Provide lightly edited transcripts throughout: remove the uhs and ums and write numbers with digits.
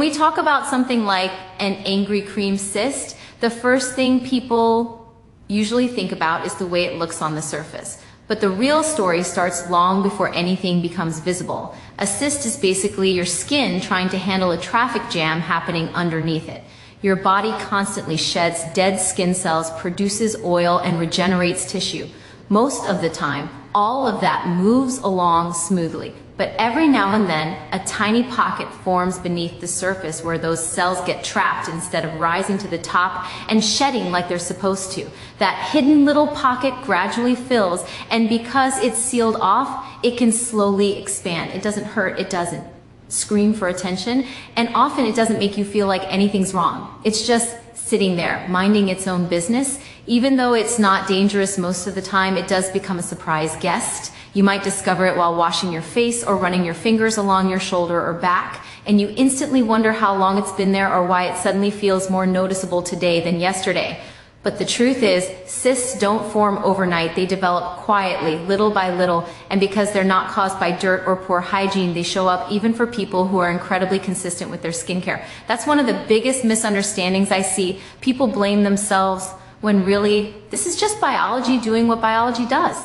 we talk about something like an angry cream cyst, the first thing people usually think about is the way it looks on the surface. But the real story starts long before anything becomes visible. A cyst is basically your skin trying to handle a traffic jam happening underneath it. Your body constantly sheds dead skin cells, produces oil, and regenerates tissue. Most of the time, all of that moves along smoothly. But every now and then, a tiny pocket forms beneath the surface where those cells get trapped instead of rising to the top and shedding like they're supposed to. That hidden little pocket gradually fills, and because it's sealed off, it can slowly expand. It doesn't hurt, it doesn't scream for attention, and often it doesn't make you feel like anything's wrong. It's just sitting there, minding its own business. Even though it's not dangerous most of the time, it does become a surprise guest. You might discover it while washing your face or running your fingers along your shoulder or back, and you instantly wonder how long it's been there or why it suddenly feels more noticeable today than yesterday. But the truth is, cysts don't form overnight. They develop quietly, little by little, and because they're not caused by dirt or poor hygiene, they show up even for people who are incredibly consistent with their skincare. That's one of the biggest misunderstandings I see. People blame themselves when really, this is just biology doing what biology does.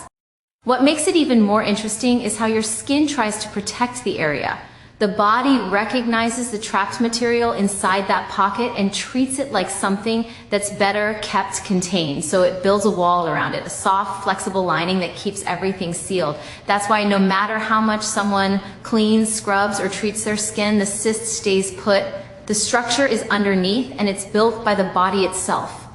What makes it even more interesting is how your skin tries to protect the area. The body recognizes the trapped material inside that pocket and treats it like something that's better kept contained. So it builds a wall around it, a soft, flexible lining that keeps everything sealed. That's why no matter how much someone cleans, scrubs, or treats their skin, the cyst stays put. The structure is underneath, and it's built by the body itself.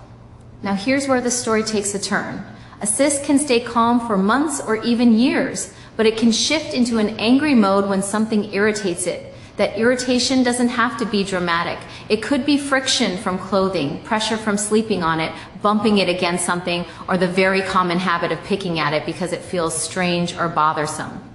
Now here's where the story takes a turn. A cyst can stay calm for months or even years, but it can shift into an angry mode when something irritates it. That irritation doesn't have to be dramatic. It could be friction from clothing, pressure from sleeping on it, bumping it against something, or the very common habit of picking at it because it feels strange or bothersome.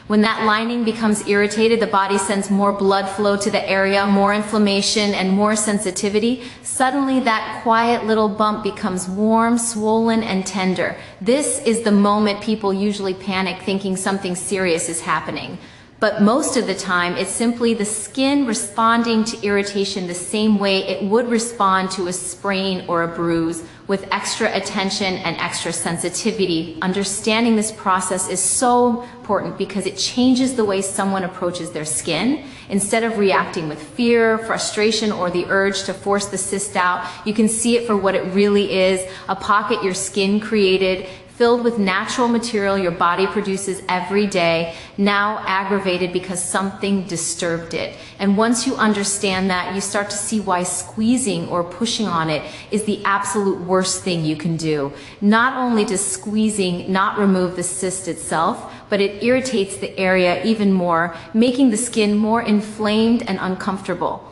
When that lining becomes irritated, the body sends more blood flow to the area, more inflammation, and more sensitivity. Suddenly, that quiet little bump becomes warm, swollen, and tender. This is the moment people usually panic, thinking something serious is happening. But most of the time, it's simply the skin responding to irritation the same way it would respond to a sprain or a bruise, with extra attention and extra sensitivity. Understanding this process is so important because it changes the way someone approaches their skin. Instead of reacting with fear, frustration, or the urge to force the cyst out, you can see it for what it really is, a pocket your skin created, filled with natural material your body produces every day, now aggravated because something disturbed it. And once you understand that, you start to see why squeezing or pushing on it is the absolute worst thing you can do. Not only does squeezing not remove the cyst itself, but it irritates the area even more, making the skin more inflamed and uncomfortable.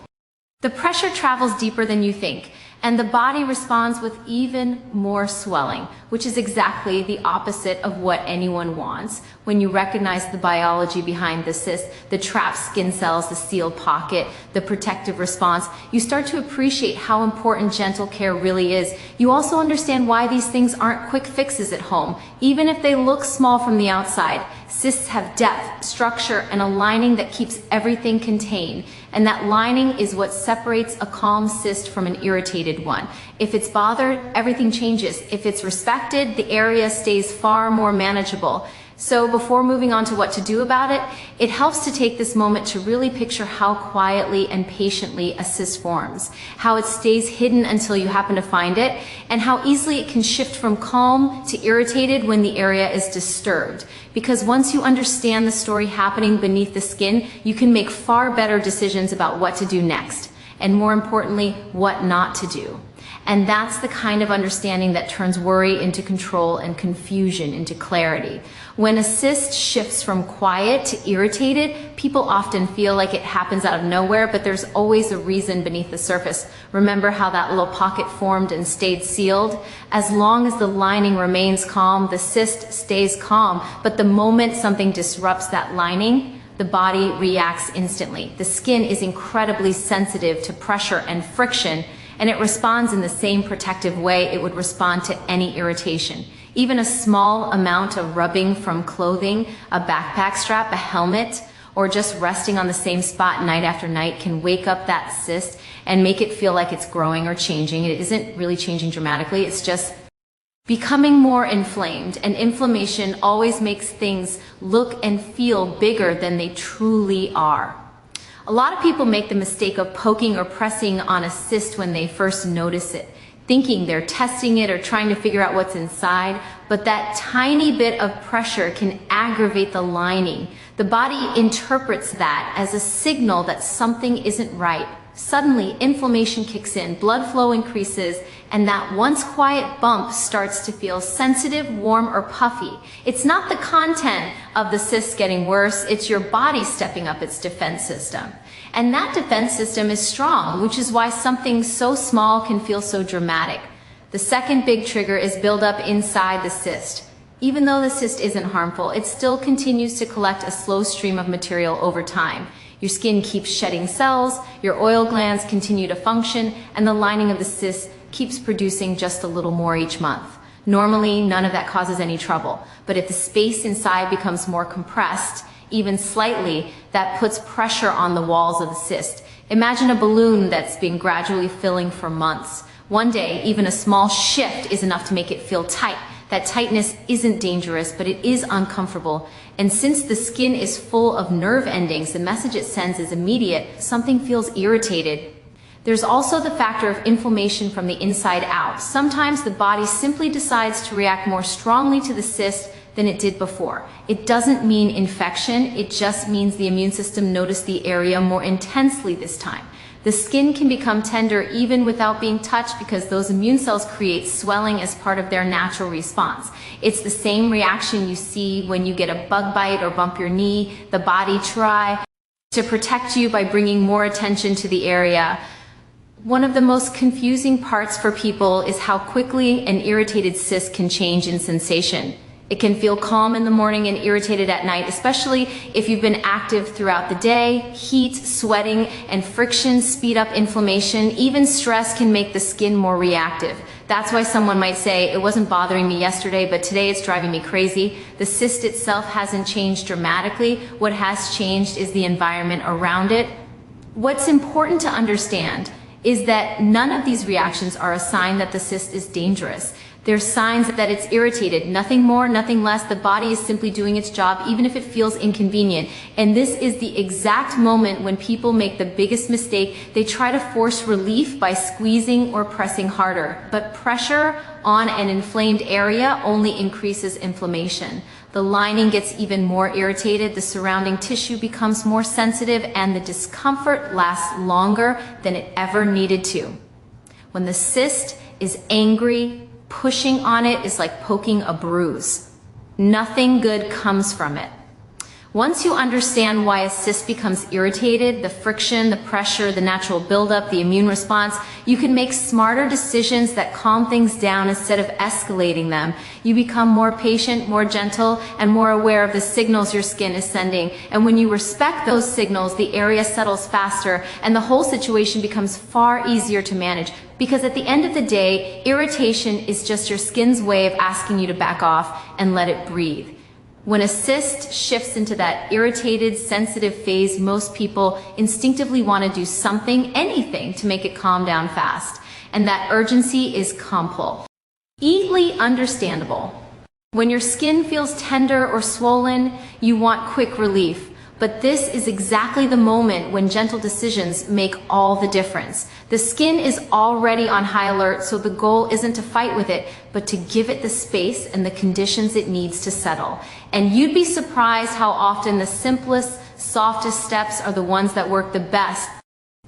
The pressure travels deeper than you think, and the body responds with even more swelling, which is exactly the opposite of what anyone wants. When you recognize the biology behind the cyst, the trapped skin cells, the sealed pocket, the protective response, you start to appreciate how important gentle care really is. You also understand why these things aren't quick fixes at home, even if they look small from the outside. Cysts have depth, structure, and a lining that keeps everything contained. And that lining is what separates a calm cyst from an irritated one. If it's bothered, everything changes. If it's respected, the area stays far more manageable. So before moving on to what to do about it, it helps to take this moment to really picture how quietly and patiently a cyst forms, how it stays hidden until you happen to find it, and how easily it can shift from calm to irritated when the area is disturbed. Because once you understand the story happening beneath the skin, you can make far better decisions about what to do next, and more importantly, what not to do. And that's the kind of understanding that turns worry into control and confusion into clarity. When a cyst shifts from quiet to irritated, people often feel like it happens out of nowhere, but there's always a reason beneath the surface. Remember how that little pocket formed and stayed sealed? As long as the lining remains calm, the cyst stays calm. But the moment something disrupts that lining, the body reacts instantly. The skin is incredibly sensitive to pressure and friction, and it responds in the same protective way it would respond to any irritation. Even a small amount of rubbing from clothing, a backpack strap, a helmet, or just resting on the same spot night after night can wake up that cyst and make it feel like it's growing or changing. It isn't really changing dramatically, it's just becoming more inflamed, and inflammation always makes things look and feel bigger than they truly are. A lot of people make the mistake of poking or pressing on a cyst when they first notice it, thinking they're testing it or trying to figure out what's inside, but that tiny bit of pressure can aggravate the lining. The body interprets that as a signal that something isn't right. Suddenly, inflammation kicks in, blood flow increases, and that once quiet bump starts to feel sensitive, warm, or puffy. It's not the content of the cyst getting worse, it's your body stepping up its defense system. And that defense system is strong, which is why something so small can feel so dramatic. The second big trigger is buildup inside the cyst. Even though the cyst isn't harmful, it still continues to collect a slow stream of material over time. Your skin keeps shedding cells, your oil glands continue to function, and the lining of the cyst keeps producing just a little more each month. Normally, none of that causes any trouble, but if the space inside becomes more compressed, even slightly, that puts pressure on the walls of the cyst. Imagine a balloon that's been gradually filling for months. One day, even a small shift is enough to make it feel tight. That tightness isn't dangerous, but it is uncomfortable. And since the skin is full of nerve endings, the message it sends is immediate. Something feels irritated. There's also the factor of inflammation from the inside out. Sometimes the body simply decides to react more strongly to the cyst than it did before. It doesn't mean infection, it just means the immune system noticed the area more intensely this time. The skin can become tender even without being touched because those immune cells create swelling as part of their natural response. It's the same reaction you see when you get a bug bite or bump your knee. The body tries to protect you by bringing more attention to the area. One of the most confusing parts for people is how quickly an irritated cyst can change in sensation. It can feel calm in the morning and irritated at night, especially if you've been active throughout the day. Heat, sweating, and friction speed up inflammation. Even stress can make the skin more reactive. That's why someone might say, it wasn't bothering me yesterday, but today it's driving me crazy. The cyst itself hasn't changed dramatically. What has changed is the environment around it. What's important to understand is that none of these reactions are a sign that the cyst is dangerous. They're signs that it's irritated. Nothing more, nothing less. The body is simply doing its job, even if it feels inconvenient. And this is the exact moment when people make the biggest mistake. They try to force relief by squeezing or pressing harder. But pressure on an inflamed area only increases inflammation. The lining gets even more irritated, the surrounding tissue becomes more sensitive, and the discomfort lasts longer than it ever needed to. When the cyst is angry, pushing on it is like poking a bruise. Nothing good comes from it. Once you understand why a cyst becomes irritated, the friction, the pressure, the natural buildup, the immune response, you can make smarter decisions that calm things down instead of escalating them. You become more patient, more gentle, and more aware of the signals your skin is sending. And when you respect those signals, the area settles faster and the whole situation becomes far easier to manage. Because at the end of the day, irritation is just your skin's way of asking you to back off and let it breathe. When a cyst shifts into that irritated, sensitive phase, most people instinctively want to do something, anything, to make it calm down fast. And that urgency is completely understandable. When your skin feels tender or swollen, you want quick relief. But this is exactly the moment when gentle decisions make all the difference. The skin is already on high alert, so the goal isn't to fight with it, but to give it the space and the conditions it needs to settle. And you'd be surprised how often the simplest, softest steps are the ones that work the best.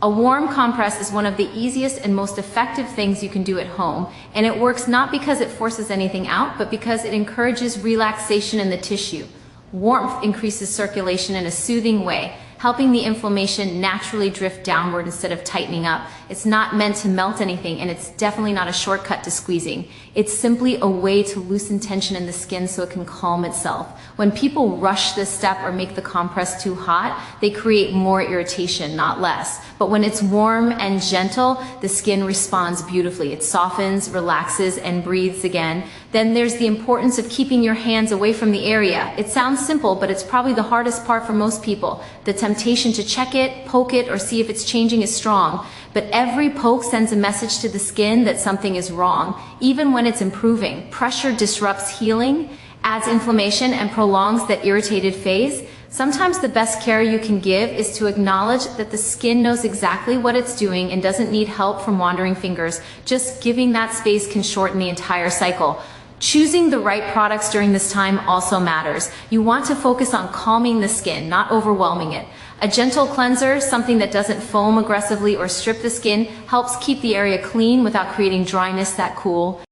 A warm compress is one of the easiest and most effective things you can do at home, and it works not because it forces anything out, but because it encourages relaxation in the tissue. Warmth increases circulation in a soothing way, helping the inflammation naturally drift downward instead of tightening up. It's not meant to melt anything, and it's definitely not a shortcut to squeezing. It's simply a way to loosen tension in the skin so it can calm itself. When people rush this step or make the compress too hot, they create more irritation, not less. But when it's warm and gentle, the skin responds beautifully. It softens, relaxes, and breathes again. Then there's the importance of keeping your hands away from the area. It sounds simple, but it's probably the hardest part for most people. The temptation to check it, poke it, or see if it's changing is strong. But every poke sends a message to the skin that something is wrong, even when it's improving. Pressure disrupts healing, adds inflammation, and prolongs that irritated phase. Sometimes the best care you can give is to acknowledge that the skin knows exactly what it's doing and doesn't need help from wandering fingers. Just giving that space can shorten the entire cycle. Choosing the right products during this time also matters. You want to focus on calming the skin, not overwhelming it. A gentle cleanser, something that doesn't foam aggressively or strip the skin, helps keep the area clean without creating dryness that cool.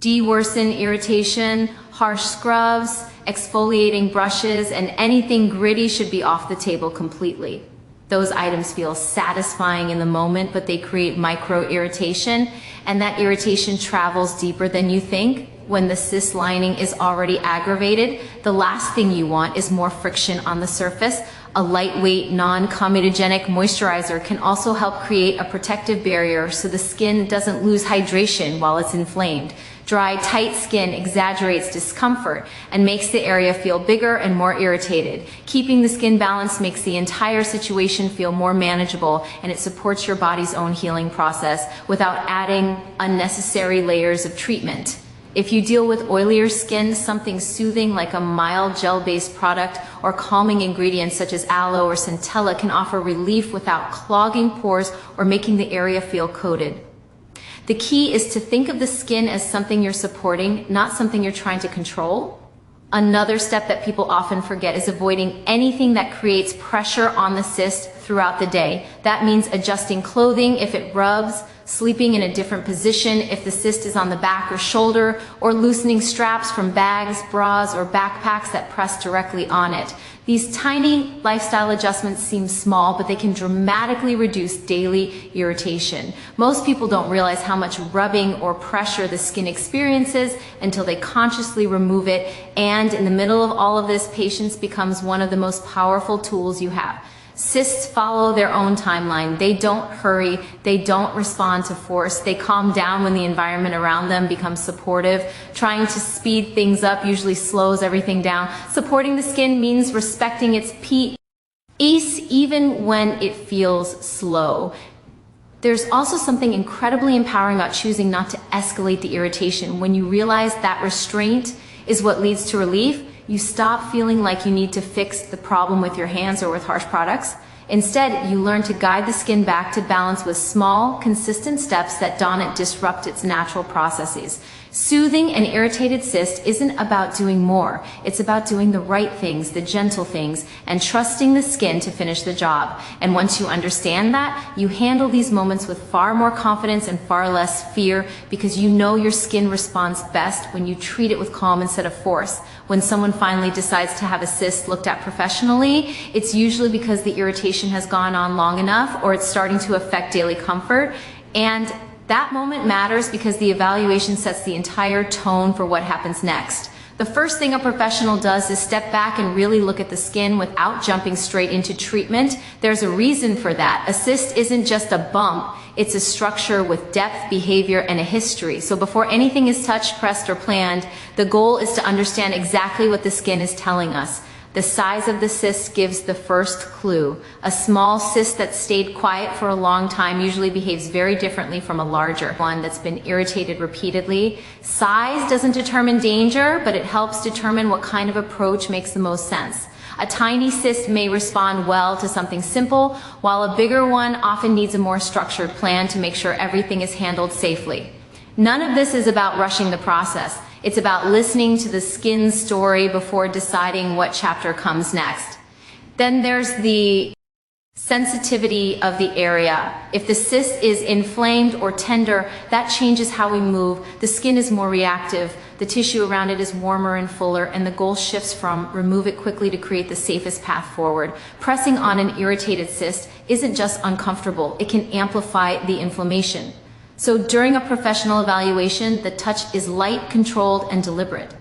De-worsen irritation, harsh scrubs, exfoliating brushes, and anything gritty should be off the table completely. Those items feel satisfying in the moment, but they create micro irritation, and that irritation travels deeper than you think. When the cyst lining is already aggravated, the last thing you want is more friction on the surface. A lightweight, non-comedogenic moisturizer can also help create a protective barrier so the skin doesn't lose hydration while it's inflamed. Dry, tight skin exaggerates discomfort and makes the area feel bigger and more irritated. Keeping the skin balanced makes the entire situation feel more manageable, and it supports your body's own healing process without adding unnecessary layers of treatment. If you deal with oilier skin, something soothing like a mild gel-based product or calming ingredients such as aloe or centella can offer relief without clogging pores or making the area feel coated. The key is to think of the skin as something you're supporting, not something you're trying to control. Another step that people often forget is avoiding anything that creates pressure on the cyst throughout the day. That means adjusting clothing if it rubs, sleeping in a different position if the cyst is on the back or shoulder, or loosening straps from bags, bras, or backpacks that press directly on it. These tiny lifestyle adjustments seem small, but they can dramatically reduce daily irritation. Most people don't realize how much rubbing or pressure the skin experiences until they consciously remove it, and in the middle of all of this, patience becomes one of the most powerful tools you have. Cysts follow their own timeline. They don't hurry. They don't respond to force. They calm down when the environment around them becomes supportive. Trying to speed things up usually slows everything down. Supporting the skin means respecting its pace even when it feels slow. There's also something incredibly empowering about choosing not to escalate the irritation. When you realize that restraint is what leads to relief, you stop feeling like you need to fix the problem with your hands or with harsh products. Instead, you learn to guide the skin back to balance with small, consistent steps that don't disrupt its natural processes. Soothing an irritated cyst isn't about doing more. It's about doing the right things, the gentle things, and trusting the skin to finish the job. And once you understand that, you handle these moments with far more confidence and far less fear, because you know your skin responds best when you treat it with calm instead of force. When someone finally decides to have a cyst looked at professionally, it's usually because the irritation has gone on long enough or it's starting to affect daily comfort. And that moment matters because the evaluation sets the entire tone for what happens next. The first thing a professional does is step back and really look at the skin without jumping straight into treatment. There's a reason for that. A cyst isn't just a bump. It's a structure with depth, behavior, and a history. So before anything is touched, pressed, or planned, the goal is to understand exactly what the skin is telling us. The size of the cyst gives the first clue. A small cyst that stayed quiet for a long time usually behaves very differently from a larger one that's been irritated repeatedly. Size doesn't determine danger, but it helps determine what kind of approach makes the most sense. A tiny cyst may respond well to something simple, while a bigger one often needs a more structured plan to make sure everything is handled safely. None of this is about rushing the process. It's about listening to the skin's story before deciding what chapter comes next. Then there's the sensitivity of the area. If the cyst is inflamed or tender, that changes how we move. The skin is more reactive, the tissue around it is warmer and fuller, and the goal shifts from remove it quickly to create the safest path forward. Pressing on an irritated cyst isn't just uncomfortable, it can amplify the inflammation. So during a professional evaluation, the touch is light, controlled, and deliberate.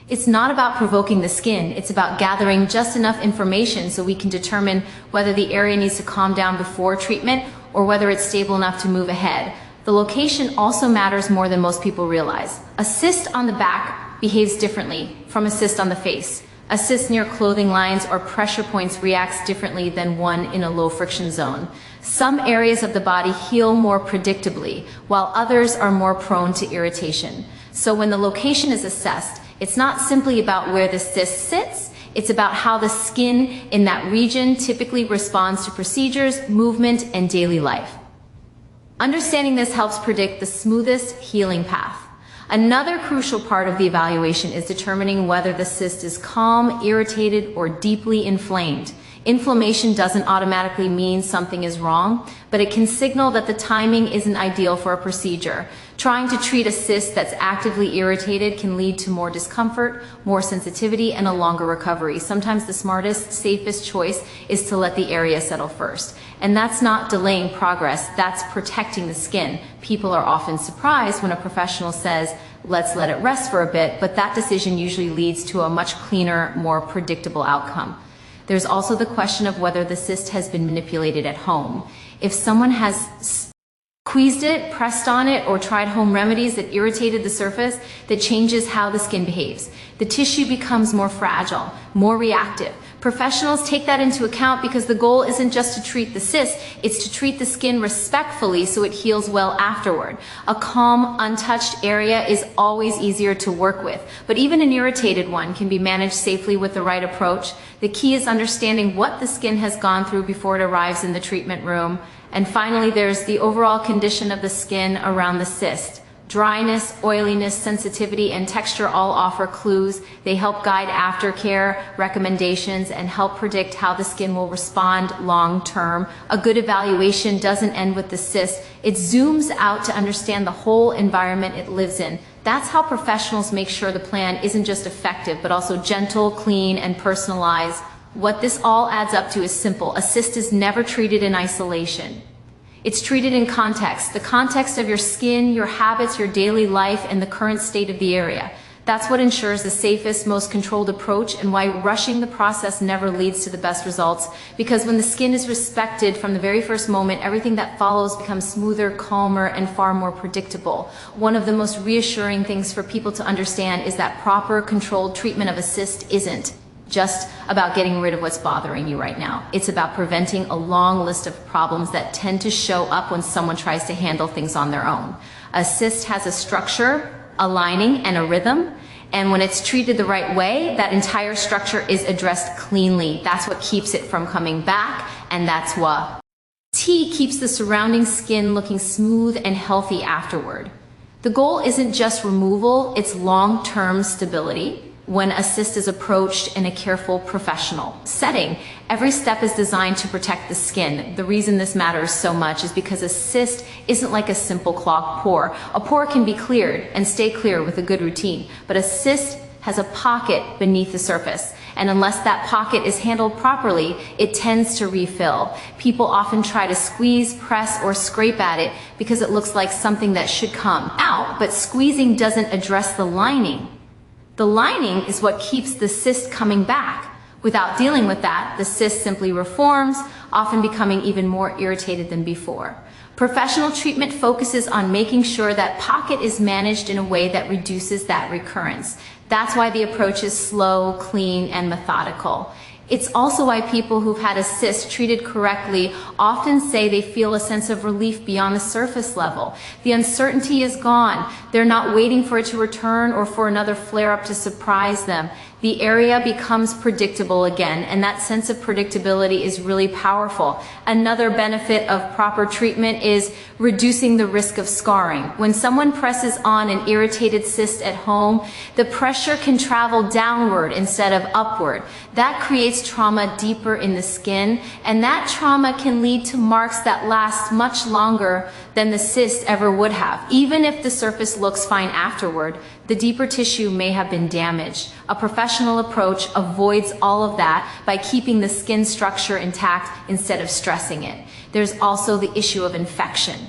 It's not about provoking the skin, it's about gathering just enough information so we can determine whether the area needs to calm down before treatment or whether it's stable enough to move ahead. The location also matters more than most people realize. A cyst on the back behaves differently from a cyst on the face. A cyst near clothing lines or pressure points reacts differently than one in a low friction zone. Some areas of the body heal more predictably, while others are more prone to irritation. So when the location is assessed, it's not simply about where the cyst sits, it's about how the skin in that region typically responds to procedures, movement, and daily life. Understanding this helps predict the smoothest healing path. Another crucial part of the evaluation is determining whether the cyst is calm, irritated, or deeply inflamed. Inflammation doesn't automatically mean something is wrong, but it can signal that the timing isn't ideal for a procedure. Trying to treat a cyst that's actively irritated can lead to more discomfort, more sensitivity, and a longer recovery. Sometimes the smartest, safest choice is to let the area settle first. And that's not delaying progress, that's protecting the skin. People are often surprised when a professional says, let's let it rest for a bit, but that decision usually leads to a much cleaner, more predictable outcome. There's also the question of whether the cyst has been manipulated at home. If someone has squeezed it, pressed on it, or tried home remedies that irritated the surface, that changes how the skin behaves. The tissue becomes more fragile, more reactive. Professionals take that into account because the goal isn't just to treat the cyst, it's to treat the skin respectfully so it heals well afterward. A calm, untouched area is always easier to work with, but even an irritated one can be managed safely with the right approach. The key is understanding what the skin has gone through before it arrives in the treatment room. And finally, there's the overall condition of the skin around the cyst. Dryness, oiliness, sensitivity, and texture all offer clues. They help guide aftercare recommendations and help predict how the skin will respond long term. A good evaluation doesn't end with the cyst. It zooms out to understand the whole environment it lives in. That's how professionals make sure the plan isn't just effective, but also gentle, clean, and personalized. What this all adds up to is simple. A cyst is never treated in isolation. It's treated in context, the context of your skin, your habits, your daily life, and the current state of the area. That's what ensures the safest, most controlled approach and why rushing the process never leads to the best results. Because when the skin is respected from the very first moment, everything that follows becomes smoother, calmer, and far more predictable. One of the most reassuring things for people to understand is that proper, controlled treatment of a cyst isn't just about getting rid of what's bothering you right now. It's about preventing a long list of problems that tend to show up when someone tries to handle things on their own. A cyst has a structure, a lining, and a rhythm. And when it's treated the right way, that entire structure is addressed cleanly. That's what keeps it from coming back, and that's what keeps the surrounding skin looking smooth and healthy afterward. The goal isn't just removal, it's long-term stability. When a cyst is approached in a careful professional setting, every step is designed to protect the skin. The reason this matters so much is because a cyst isn't like a simple clogged pore. A pore can be cleared and stay clear with a good routine, but a cyst has a pocket beneath the surface. And unless that pocket is handled properly, it tends to refill. People often try to squeeze, press, or scrape at it because it looks like something that should come out, but squeezing doesn't address the lining. The lining is what keeps the cyst coming back. Without dealing with that, the cyst simply reforms, often becoming even more irritated than before. Professional treatment focuses on making sure that pocket is managed in a way that reduces that recurrence. That's why the approach is slow, clean, and methodical. It's also why people who've had a cyst treated correctly often say they feel a sense of relief beyond the surface level. The uncertainty is gone. They're not waiting for it to return or for another flare-up to surprise them. The area becomes predictable again, and that sense of predictability is really powerful. Another benefit of proper treatment is reducing the risk of scarring. When someone presses on an irritated cyst at home, the pressure can travel downward instead of upward. That creates trauma deeper in the skin, and that trauma can lead to marks that last much longer than the cyst ever would have. Even if the surface looks fine afterward, the deeper tissue may have been damaged. A professional approach avoids all of that by keeping the skin structure intact instead of stressing it. There's also the issue of infection.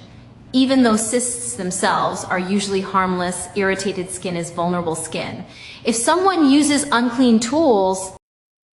Even though cysts themselves are usually harmless, irritated skin is vulnerable skin. If someone uses unclean tools,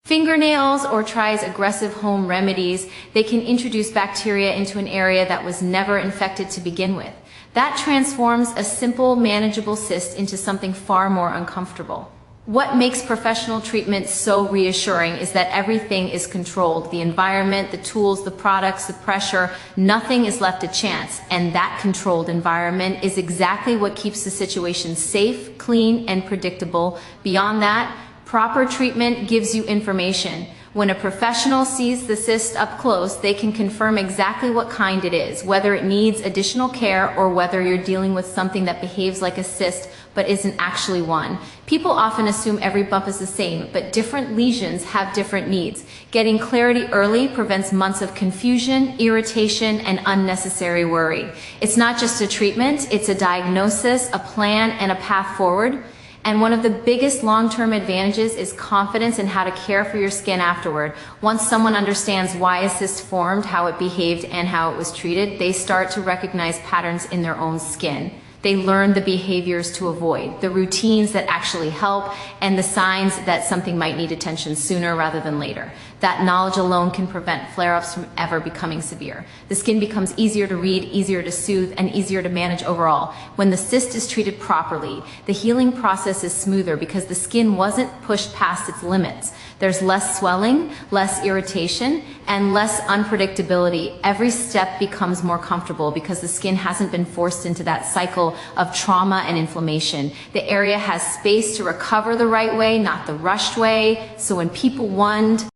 fingernails or tries aggressive home remedies, they can introduce bacteria into an area that was never infected to begin with. That transforms a simple, manageable cyst into something far more uncomfortable. What makes professional treatment so reassuring is that everything is controlled. The environment, the tools, the products, the pressure, nothing is left to chance. And that controlled environment is exactly what keeps the situation safe, clean, and predictable. Beyond that, proper treatment gives you information. When a professional sees the cyst up close, they can confirm exactly what kind it is, whether it needs additional care or whether you're dealing with something that behaves like a cyst but isn't actually one. People often assume every bump is the same, but different lesions have different needs. Getting clarity early prevents months of confusion, irritation, and unnecessary worry. It's not just a treatment, it's a diagnosis, a plan, and a path forward. And one of the biggest long-term advantages is confidence in how to care for your skin afterward. Once someone understands why a cyst formed, how it behaved, and how it was treated, they start to recognize patterns in their own skin. They learn the behaviors to avoid, the routines that actually help, and the signs that something might need attention sooner rather than later. That knowledge alone can prevent flare-ups from ever becoming severe. The skin becomes easier to read, easier to soothe, and easier to manage overall. When the cyst is treated properly, the healing process is smoother because the skin wasn't pushed past its limits. There's less swelling, less irritation, and less unpredictability. Every step becomes more comfortable because the skin hasn't been forced into that cycle of trauma and inflammation. The area has space to recover the right way, not the rushed way. So when people wonder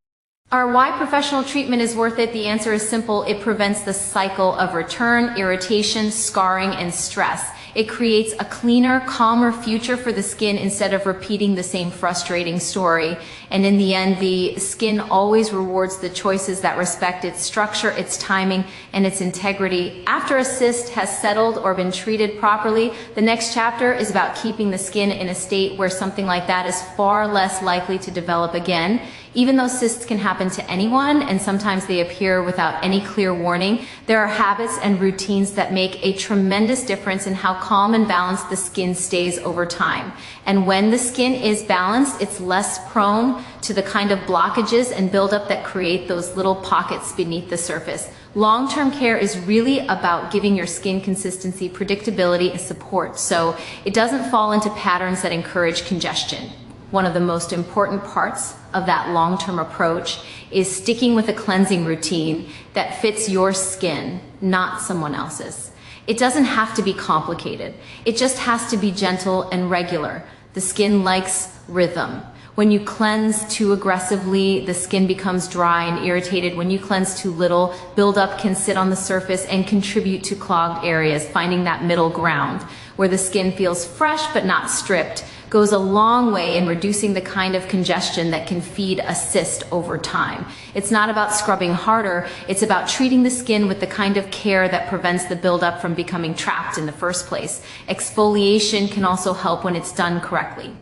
why professional treatment is worth it, the answer is simple. It prevents the cycle of return, irritation, scarring, and stress. It creates a cleaner, calmer future for the skin instead of repeating the same frustrating story. And in the end, the skin always rewards the choices that respect its structure, its timing, and its integrity. After a cyst has settled or been treated properly, the next chapter is about keeping the skin in a state where something like that is far less likely to develop again. Even though cysts can happen to anyone, and sometimes they appear without any clear warning, there are habits and routines that make a tremendous difference in how calm and balanced the skin stays over time. And when the skin is balanced, it's less prone to the kind of blockages and buildup that create those little pockets beneath the surface. Long-term care is really about giving your skin consistency, predictability, and support, so it doesn't fall into patterns that encourage congestion. One of the most important parts of that long-term approach is sticking with a cleansing routine that fits your skin, not someone else's. It doesn't have to be complicated. It just has to be gentle and regular. The skin likes rhythm. When you cleanse too aggressively, the skin becomes dry and irritated. When you cleanse too little, buildup can sit on the surface and contribute to clogged areas. Finding that middle ground where the skin feels fresh but not stripped goes a long way in reducing the kind of congestion that can feed a cyst over time. It's not about scrubbing harder, it's about treating the skin with the kind of care that prevents the buildup from becoming trapped in the first place. Exfoliation can also help when it's done correctly.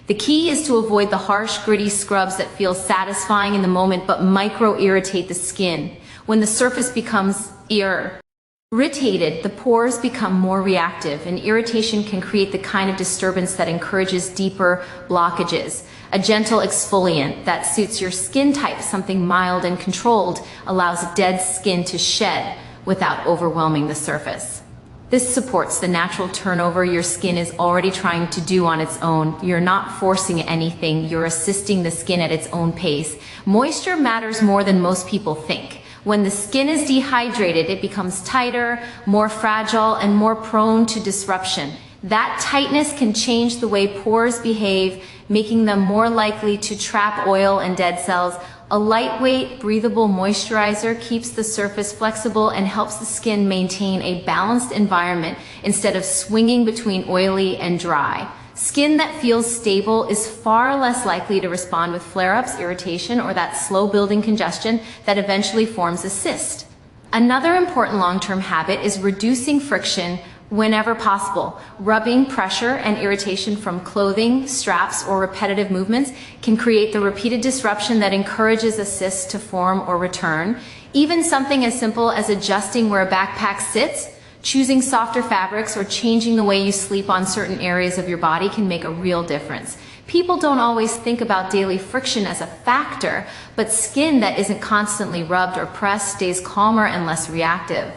The key is to avoid the harsh, gritty scrubs that feel satisfying in the moment but micro-irritate the skin. When the surface becomes irritated, the pores become more reactive, and irritation can create the kind of disturbance that encourages deeper blockages. A gentle exfoliant that suits your skin type, something mild and controlled, allows dead skin to shed without overwhelming the surface. This supports the natural turnover your skin is already trying to do on its own. You're not forcing anything, you're assisting the skin at its own pace. Moisture matters more than most people think. When the skin is dehydrated, it becomes tighter, more fragile, and more prone to disruption. That tightness can change the way pores behave, making them more likely to trap oil and dead cells. A lightweight, breathable moisturizer keeps the surface flexible and helps the skin maintain a balanced environment instead of swinging between oily and dry. Skin that feels stable is far less likely to respond with flare-ups, irritation, or that slow-building congestion that eventually forms a cyst. Another important long-term habit is reducing friction whenever possible. Rubbing, pressure, and irritation from clothing, straps, or repetitive movements can create the repeated disruption that encourages a cyst to form or return. Even something as simple as adjusting where a backpack sits, choosing softer fabrics, or changing the way you sleep on certain areas of your body can make a real difference. People don't always think about daily friction as a factor, but skin that isn't constantly rubbed or pressed stays calmer and less reactive.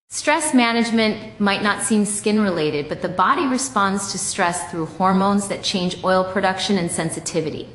Stress management might not seem skin-related, but the body responds to stress through hormones that change oil production and sensitivity.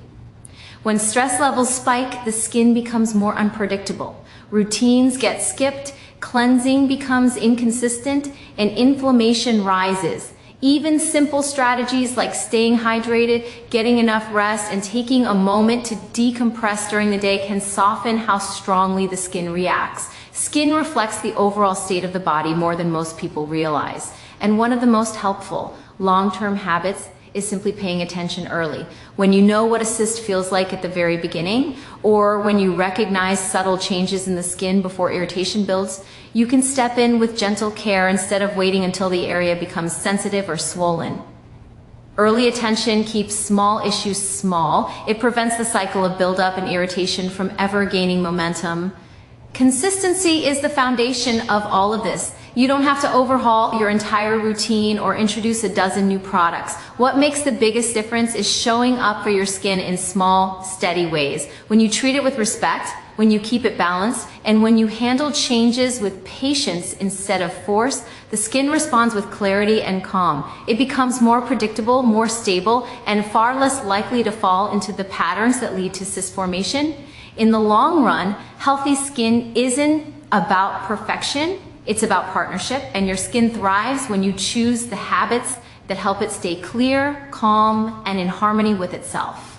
When stress levels spike, the skin becomes more unpredictable. Routines get skipped, cleansing becomes inconsistent, and inflammation rises. Even simple strategies like staying hydrated, getting enough rest, and taking a moment to decompress during the day can soften how strongly the skin reacts. Skin reflects the overall state of the body more than most people realize. And one of the most helpful long-term habits is simply paying attention early. When you know what a cyst feels like at the very beginning, or when you recognize subtle changes in the skin before irritation builds, you can step in with gentle care instead of waiting until the area becomes sensitive or swollen. Early attention keeps small issues small. It prevents the cycle of buildup and irritation from ever gaining momentum. Consistency is the foundation of all of this. You don't have to overhaul your entire routine or introduce a dozen new products. What makes the biggest difference is showing up for your skin in small, steady ways. When you treat it with respect, when you keep it balanced, and when you handle changes with patience instead of force, the skin responds with clarity and calm. It becomes more predictable, more stable, and far less likely to fall into the patterns that lead to cyst formation. In the long run, healthy skin isn't about perfection, it's about partnership, and your skin thrives when you choose the habits that help it stay clear, calm, and in harmony with itself.